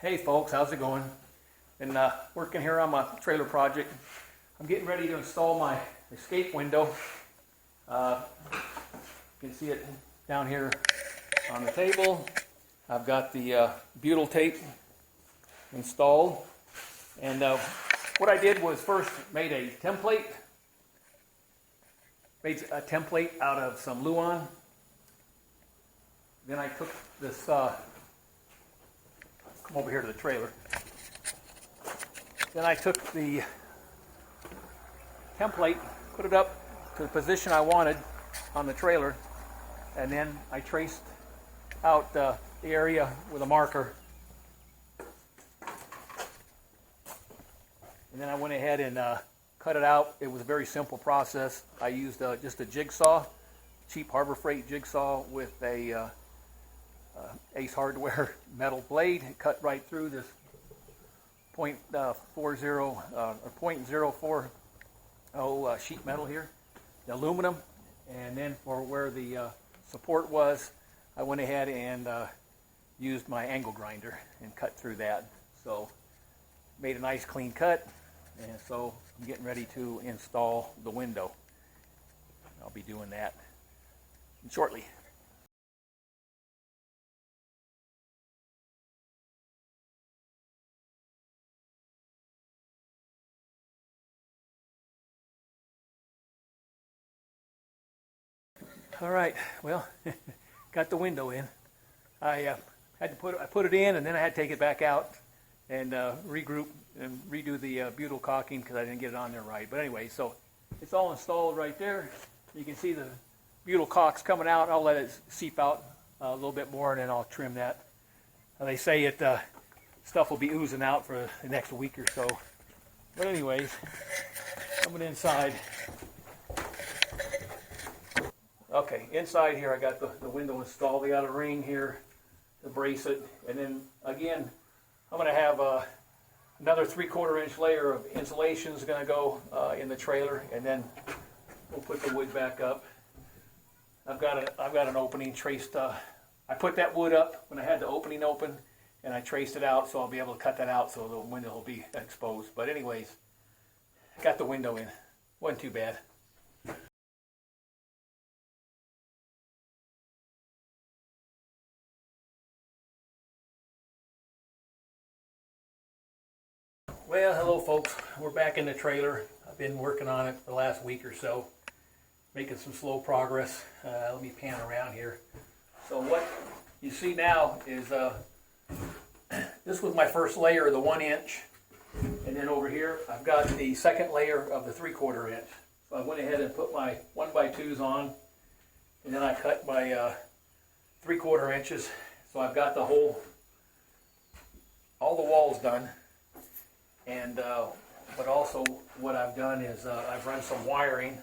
Hey folks, how's it going? Been working here on my trailer project. I'm getting ready to install my escape window. You can see it down here on the table. I've got the butyl tape installed, and what I did was first made a template out of some Luan. Then I took this come over here to the trailer. Then I took the template, put it up to the position I wanted on the trailer, and then I traced out the area with a marker. And then I went ahead and cut it out. It was a very simple process. I used just a jigsaw, cheap Harbor Freight jigsaw with a Ace Hardware metal blade. It cut right through this .040 sheet metal here, the aluminum, and then for where the support was, I went ahead and used my angle grinder and cut through that. So made a nice clean cut, and so I'm getting ready to install the window. I'll be doing that shortly. All right, well, got the window in. I put it in, and then I had to take it back out and regroup and redo the butyl caulking because I didn't get it on there right. But anyway, so it's all installed right there. You can see the butyl caulk's coming out. I'll let it seep out a little bit more, and then I'll trim that. They say stuff will be oozing out for the next week or so. But anyways, coming inside. Okay, inside here I got the window installed. We got a ring here to brace it, and then again I'm going to have another 3/4 inch layer of insulation is going to go in the trailer, and then we'll put the wood back up. I've got an opening traced. I put that wood up when I had the opening open, and I traced it out, so I'll be able to cut that out so the window will be exposed. But anyways, I got the window in. Wasn't too bad. Well, hello folks, we're back in the trailer. I've been working on it for the last week or so, making some slow progress. Let me pan around here. So what you see now is, this was my first layer of the 1 inch, and then over here I've got the second layer of the 3/4 inch. So I went ahead and put my 1x2s on, and then I cut my 3/4 inches. So I've got all the walls done. And but also what I've done is I've run some wiring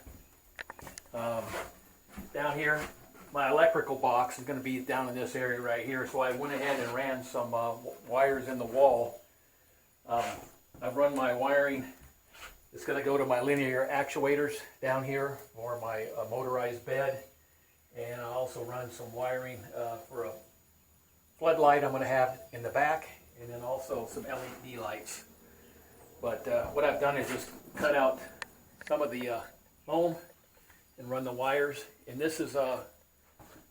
down here. My electrical box is going to be down in this area right here, so I went ahead and ran some wires in the wall. I've run my wiring. It's going to go to my linear actuators down here for my motorized bed, and I also run some wiring for a floodlight I'm going to have in the back, and then also some LED lights. But what I've done is just cut out some of the foam and run the wires. And this is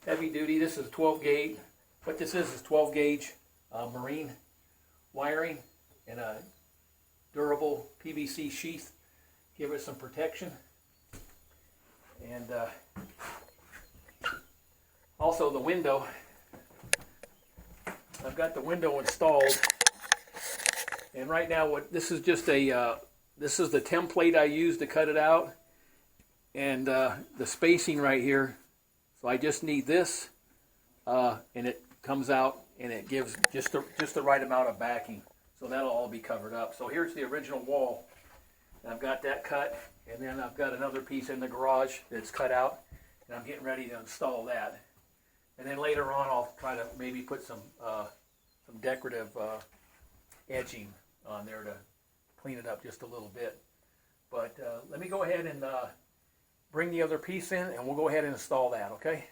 heavy duty. This is 12 gauge. What this is 12 gauge marine wiring and a durable PVC sheath. Give it some protection. And also the window. I've got the window installed. And right now, this is just this is the template I used to cut it out, and the spacing right here. So I just need this, and it comes out, and it gives just the right amount of backing. So that'll all be covered up. So here's the original wall, and I've got that cut, and then I've got another piece in the garage that's cut out, and I'm getting ready to install that. And then later on, I'll try to maybe put some decorative edging on there to clean it up just a little bit. But let me go ahead and bring the other piece in, and we'll go ahead and install that, okay?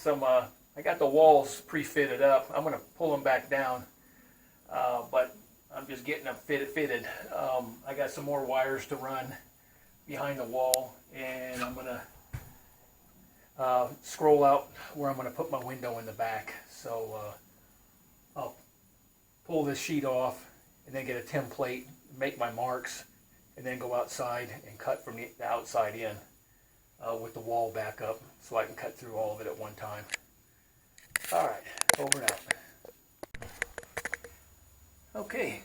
I got the walls pre-fitted up. I'm going to pull them back down, but I'm just getting them fitted. I got some more wires to run behind the wall, and I'm going to scroll out where I'm going to put my window in the back. So I'll pull this sheet off and then get a template, make my marks, and then go outside and cut from the outside in with the wall back up so I can cut through all of it at one time. All right, over and out. Okay,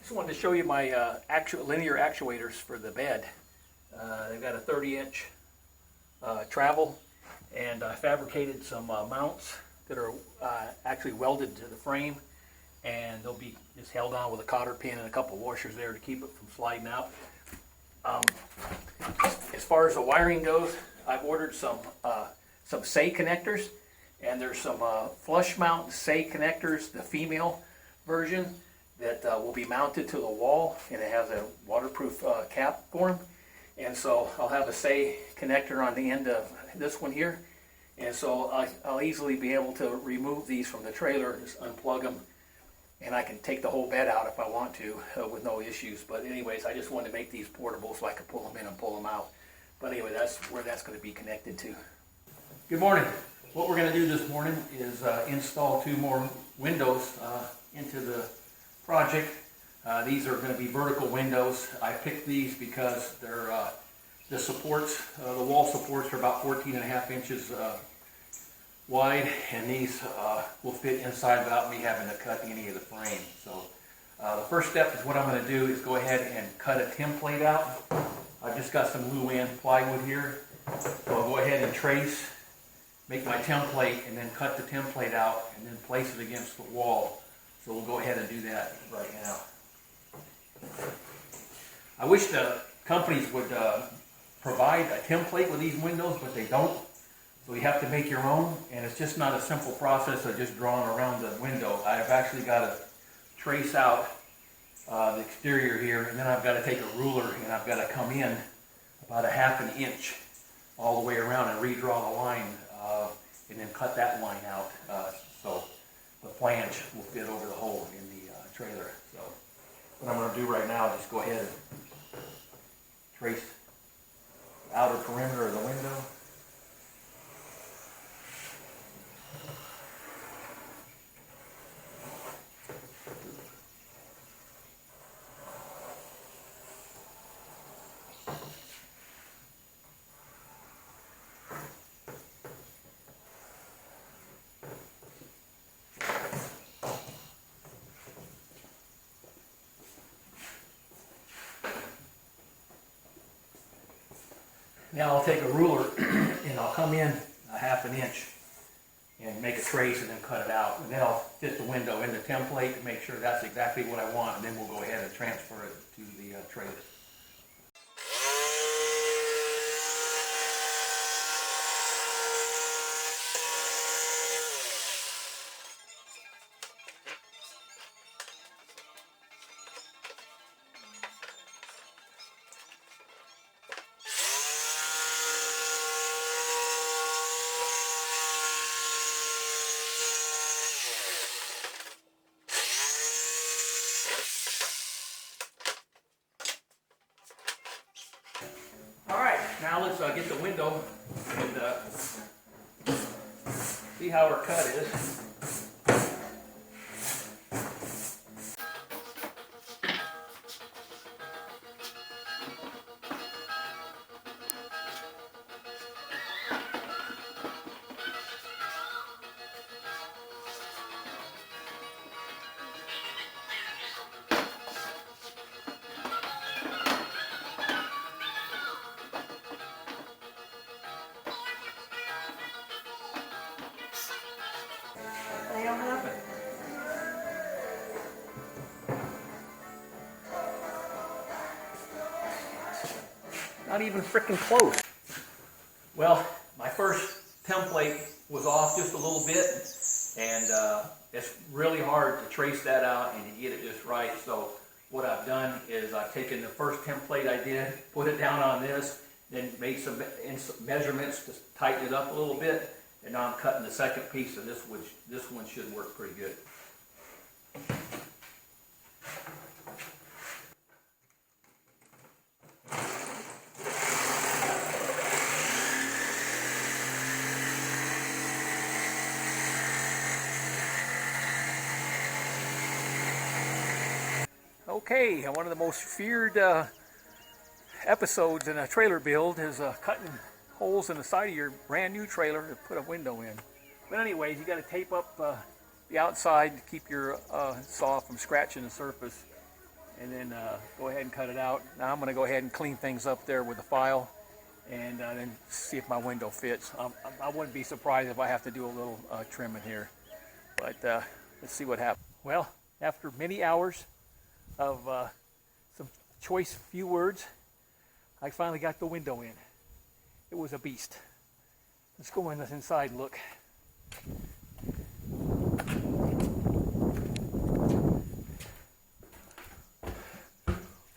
just wanted to show you my linear actuators for the bed. They've got a 30-inch travel, and I fabricated some mounts that are actually welded to the frame, and they'll be just held on with a cotter pin and a couple washers there to keep it from sliding out. As far as the wiring goes, I've ordered some SAE connectors, and there's some flush mount SAE connectors, the female version, that will be mounted to the wall, and it has a waterproof cap for them. And so I'll have a SAE connector on the end of this one here, and so I'll easily be able to remove these from the trailer, just unplug them, and I can take the whole bed out if I want to with no issues. But anyways, I just wanted to make these portable so I could pull them in and pull them out. But anyway, that's where that's going to be connected to. Good morning. What we're going to do this morning is install 2 more windows into the project. These are going to be vertical windows. I picked these because they're the supports, the wall supports are about 14.5 inches wide, and these will fit inside without me having to cut any of the frame. So the first step is what I'm going to do is go ahead and cut a template out. I've just got some Luan plywood here, so I'll go ahead and trace, make my template, and then cut the template out and then place it against the wall. So we'll go ahead and do that right now. I wish the companies would provide a template with these windows, but they don't. So you have to make your own, and it's just not a simple process of just drawing around the window. I've actually got to trace out the exterior here, and then I've got to take a ruler and I've got to come in about 1/2 inch all the way around and redraw the line, and then cut that line out so the flange will fit over the hole in the trailer. So what I'm going to do right now is just go ahead and trace the outer perimeter of the window. Now I'll take a ruler and I'll come in 1/2 inch and make a trace and then cut it out. And then I'll fit the window in the template to make sure that's exactly what I want, and then we'll go ahead and transfer it to the trailer. Alright, now let's get the window and see how our cut is. Not even freaking close. Well, my first template was off just a little bit, and it's really hard to trace that out and to get it just right. So what I've done is I've taken the first template I did, put it down on this, then made some measurements to tighten it up a little bit, And now I'm cutting the second piece, and this one should work pretty good. Okay, one of the most feared episodes in a trailer build is cutting holes in the side of your brand new trailer to put a window in. But anyways, you got to tape up the outside to keep your saw from scratching the surface, and then go ahead and cut it out. Now I'm going to go ahead and clean things up there with the file, and then see if my window fits. I wouldn't be surprised if I have to do a little trimming here, but let's see what happens. Well, after many hours of some choice few words, I finally got the window in. It was a beast. Let's go inside and look.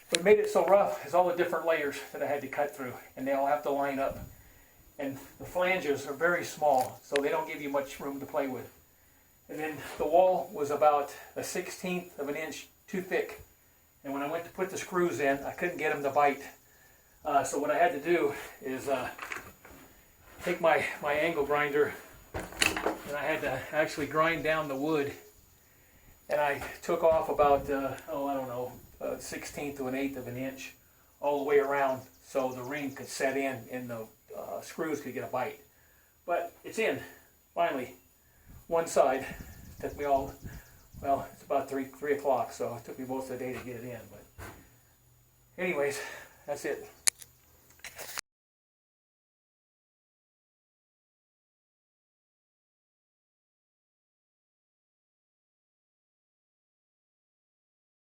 What made it so rough is all the different layers that I had to cut through, and they all have to line up. And the flanges are very small, so they don't give you much room to play with. And then the wall was about 1/16 of an inch too thick. And when I went to put the screws in, I couldn't get them to bite. So what I had to do is take my angle grinder, and I had to actually grind down the wood. And I took off about, I don't know, 1/16 to an 1/8 of an inch all the way around, so the ring could set in and the screws could get a bite. But it's in, finally. One side. Took me all, well, it's about 3 o'clock, so it took me most of the day to get it in. But anyways, that's it.